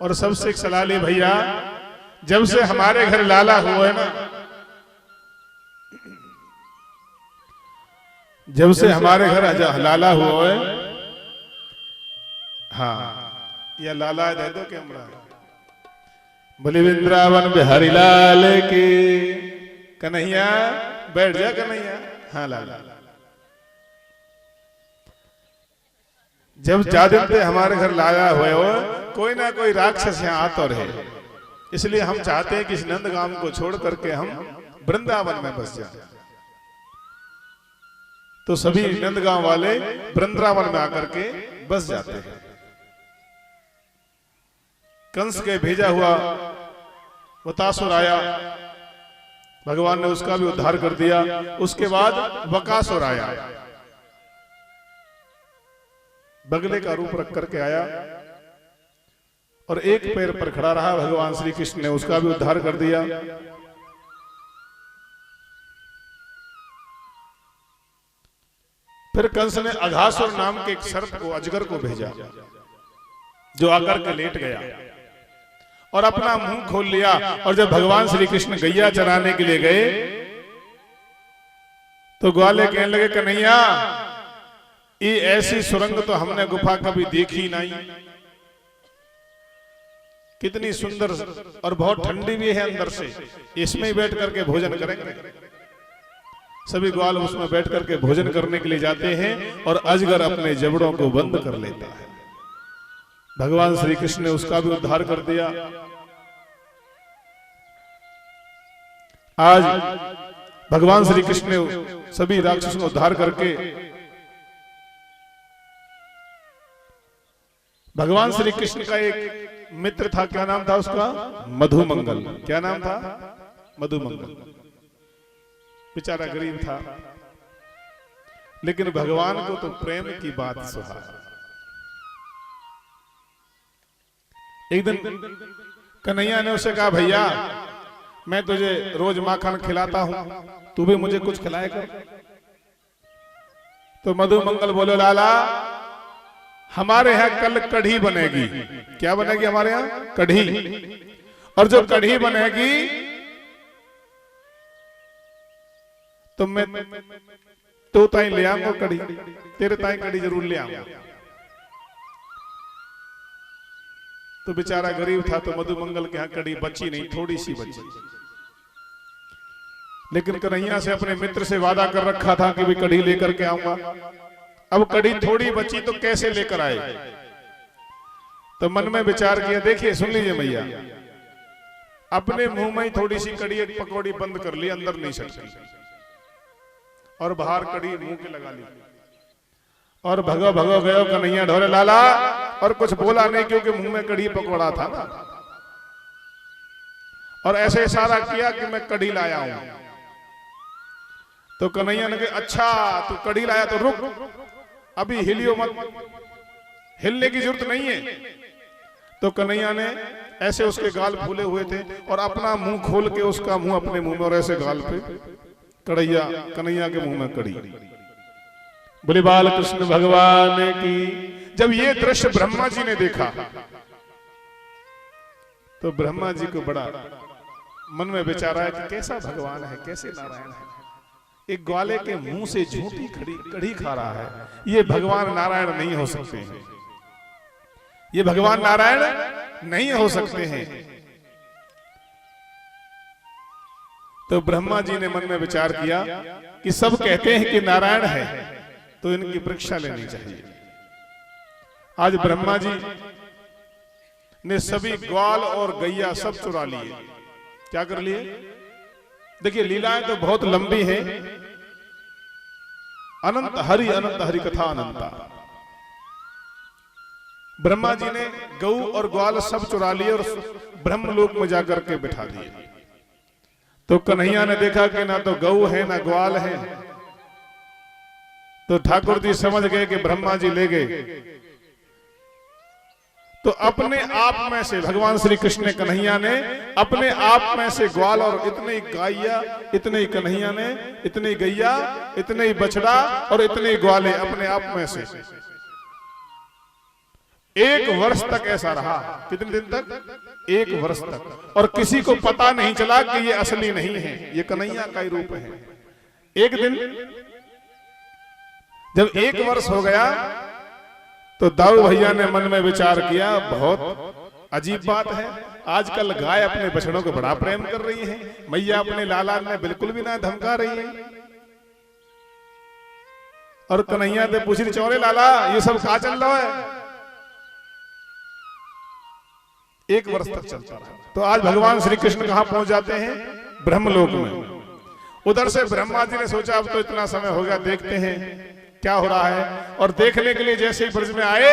और सबसे एक सलाह ली, भैया जब से हमारे घर लाला हुआ है ना, जब से हमारे घर लाला हुआ है, हाँ या लाला दे दो कैमरा, बोले वृंदावन बिहारी लाल की, कन्हैया बैठ जा कन्हैया, हाँ लाला। जब जादिन पे हमारे घर लाया हुए हो, कोई ना कोई राक्षस यहाँ आता रहे, इसलिए हम चाहते हैं कि इस नंदगांव को छोड़ करके हम वृंदावन में बस जाएं। तो सभी नंदगांव वाले वृंदावन में आकर के बस जाते हैं। कंस के भेजा हुआ वतासुर आया, भगवान ने उसका भी उद्धार कर दिया। उसके बाद बकासुर आया, बगले का रूप रख करके आया और एक पैर पर खड़ा रहा। भगवान श्री कृष्ण ने उसका भी उद्धार कर दिया। फिर कंस ने अघासुर नाम के एक सर्प को, अजगर को भेजा, जो आकर के लेट गया और अपना मुंह खोल लिया। और जब भगवान श्री कृष्ण गैया चराने के लिए गए तो ग्वाले कहने लगे, कन्हैया ये ऐसी सुरंग तो हमने गुफा कभी देखी नहीं, कितनी सुंदर और बहुत ठंडी भी है अंदर से, इसमें ही बैठ करके भोजन करेंगे। सभी ग्वाल उसमें बैठ करके भोजन करने के लिए जाते हैं और अजगर अपने जबड़ों को बंद कर लेता है। भगवान श्री कृष्ण ने उसका भी उद्धार कर दिया। आज भगवान श्री कृष्ण ने सभी राक्षसों को उद्धार करके, भगवान श्री कृष्ण का एक मित्र था, क्या नाम था उसका? मधुमंगल। क्या नाम था? मधुमंगल। बेचारा गरीब था, लेकिन भगवान को तो प्रेम की बात सुहा। एक दिन कन्हैया ने उसे कहा, भैया मैं तुझे रोज माखन खिलाता हूं, तू भी मुझे कुछ खिलाए कर। तो मधुमंगल बोले, लाला हमारे यहाँ कल कढ़ी बनेगी। क्या बनेगी हमारे यहाँ? कढ़ी। और जो कढ़ी बनेगी तो मैं तो ताई ले आऊंगा कढ़ी, तेरे ताई कढ़ी जरूर ले आऊंगा। तो बेचारा गरीब था, तो मधुमंगल के यहाँ कढ़ी बची नहीं, थोड़ी सी बची। लेकिन कन्हैया से अपने मित्र से वादा कर रखा था कि भी कढ़ी लेकर के आऊंगा। अब कढ़ी थोड़ी बची तो कैसे लेकर आए? तो मन में विचार किया, देखिए सुन लीजिए भैया, अपने मुंह में ही थोड़ी सी कढ़ी, एक पकौड़ी बंद कर ली, अंदर नहीं सकती, और बाहर कढ़ी मुंह के लगा ली और भगो भगो गयो कन्हैया ढोरे लाला, और कुछ बोला नहीं क्योंकि मुंह में कढ़ी पकौड़ा था ना। और ऐसे इशारा किया कि मैं कढ़ी लाया हूं। तो कन्हैया ने कहा, अच्छा तू कढ़ी लाया तो रुक, अभी हिलियो मत, हिलने की जरूरत नहीं है। तो कन्हैया ने ऐसे, उसके गाल फूले हुए थे, और अपना मुंह खोल के उसका मुंह अपने मुंह में, और ऐसे गाल पे कढ़ैया, कन्हैया के मुंह में कढ़ी। बोले बाल कृष्ण भगवान की। जब ये दृश्य ब्रह्मा जी ने देखा तो ब्रह्मा जी को बड़ा मन में विचार आया कि कैसा भगवान है, कैसे नारायण है। एक ग्वाले के मुंह से झूठी कढ़ी खा रहा है, ये भगवान नारायण नहीं हो सकते हैं, ये भगवान नारायण नहीं हो सकते हैं। तो ब्रह्मा जी ने मन में विचार किया कि सब कहते हैं कि नारायण है, तो इनकी परीक्षा लेनी चाहिए। आज ब्रह्मा जी ने सभी ग्वाल और गैया सब चुरा लिए। क्या कर लिए? देखिए लीलाएं तो बहुत लंबी हैं। अनंत हरि कथा अनंता। ब्रह्मा जी ने गौ और ग्वाल सब चुरा लिए और ब्रह्मलोक में जाकर के बिठा दिए। तो कन्हैया ने देखा कि ना तो गौ है ना ग्वाल है, तो ठाकुर जी समझ गए कि ब्रह्मा जी ले गए। तो अपने आप में से भगवान श्री कृष्ण ने, कन्हैया ने अपने आप में से ग्वाल और इतने ही गाइया, इतने ही कन्हैया ने, इतने ही गैया, इतने ही बछड़ा और इतने ही ग्वाले अपने आप में से 1 वर्ष तक ऐसा रहा। कितने दिन तक? 1 वर्ष तक। और किसी को पता नहीं चला कि ये असली नहीं है, ये कन्हैया का ही रूप है। एक दिन जब 1 वर्ष हो गया तो दाऊ भैया ने मन में विचार किया, बहुत अजीब बात है, आजकल गाय अपने बछड़ों को बड़ा प्रेम कर रही है, मैया अपने लाला ने बिल्कुल भी ना धमका रही है। और कन्हैया ने पूछी, चौरे लाला ये सब कहाँ चल रहा है? 1 वर्ष तक चलता रहा। तो आज भगवान श्री कृष्ण कहां पहुंच जाते हैं? ब्रह्मलोक में। उधर से ब्रह्मा जी ने सोचा अब तो इतना समय हो गया, देखते हैं क्या हो रहा है। और देखने के लिए जैसे ही ब्रज में आए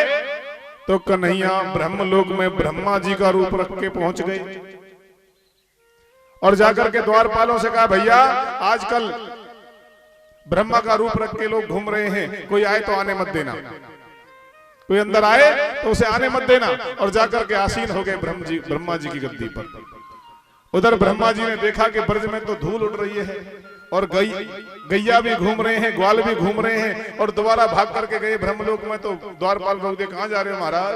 तो कन्हैया ब्रह्मलोक में ब्रह्मा जी का रूप रख के पहुंच गए। और जाकर के द्वारपालों से कहा, भैया आजकल ब्रह्मा का रूप रख के लोग घूम रहे हैं, कोई आए तो आने मत देना, कोई अंदर आए तो उसे आने मत देना। और जाकर के आसीन हो गए ब्रह्मा जी की गद्दी पर। उधर ब्रह्मा जी ने देखा कि ब्रज में तो धूल उड़ रही है और गैया भी घूम रहे हैं, ग्वाल भी घूम रहे हैं। और दोबारा भाग करके गए ब्रह्मलोक में। तो द्वारपाल रोक दे, कहां जा रहे हो महाराज?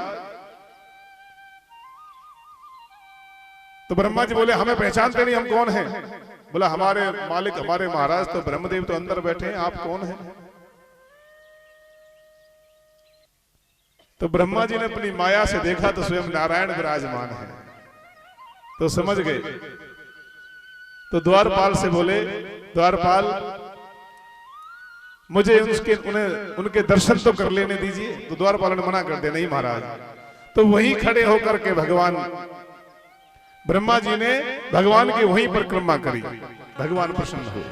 तो ब्रह्मा जी बोले, हमें पहचानते नहीं, हम कौन हैं? बोला, हमारे मालिक, हमारे महाराज तो ब्रह्मदेव तो अंदर बैठे हैं, आप कौन हैं? तो ब्रह्मा जी ने अपनी माया से देखा तो स्वयं नारायण विराजमान है, तो समझ गए। तो द्वारपाल से बोले, द्वारपाल मुझे उनके दर्शन तो कर लेने दीजिए। तो द्वारपाल ने मना कर दिया, नहीं महाराज। तो वहीं खड़े होकर के भगवान ब्रह्मा जी ने भगवान की वहीं परिक्रमा करी। भगवान प्रसन्न हुए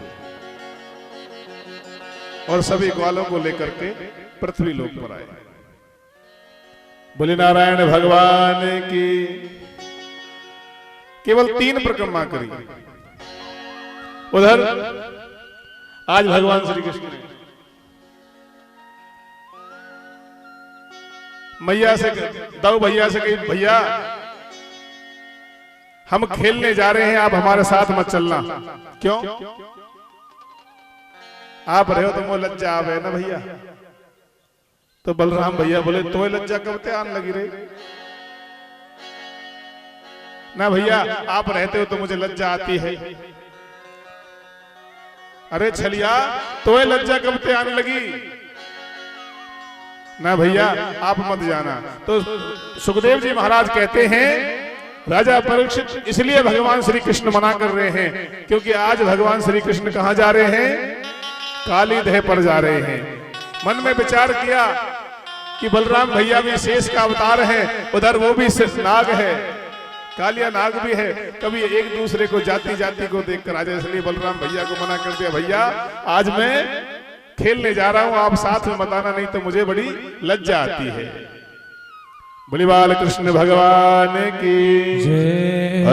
और सभी ग्वालों को लेकर के पृथ्वी लोक पर आए। बोले नारायण भगवान की। केवल 3 परिक्रमा करी। उधर आज भगवान श्री कृष्ण ने मैया से, दाऊ भैया से कही, भैया हम खेलने जा रहे हैं, आप हमारे साथ मत चलना। क्यों? आप रहे हो तो मुझे लज्जा आवे ना भैया। तो बलराम भैया बोले, तो लज्जा कब ते आने लगी रही? ना भैया आप रहते हो तो मुझे लज्जा आती है। अरे छलिया, तो लज्जा कब ते आने लगी? ना भैया आप मत जाना। तो सुखदेव जी महाराज कहते हैं, राजा परीक्षित इसलिए भगवान श्री कृष्ण मना कर रहे हैं क्योंकि आज भगवान श्री कृष्ण कहां जा रहे हैं? काली दह पर जा रहे हैं। मन में विचार किया कि बलराम भैया भी शेष का अवतार है, उधर वो भी नाग है, कालिया नाग भी है। कभी एक दूसरे को जाति जाति को देखकर आ जाए, इसलिए बलराम भैया को मना कर दिया, भैया आज मैं खेलने जा रहा हूं, आप साथ में मत आना, नहीं तो मुझे बड़ी लज्जा आती है। बोले बाल कृष्ण भगवान की जय।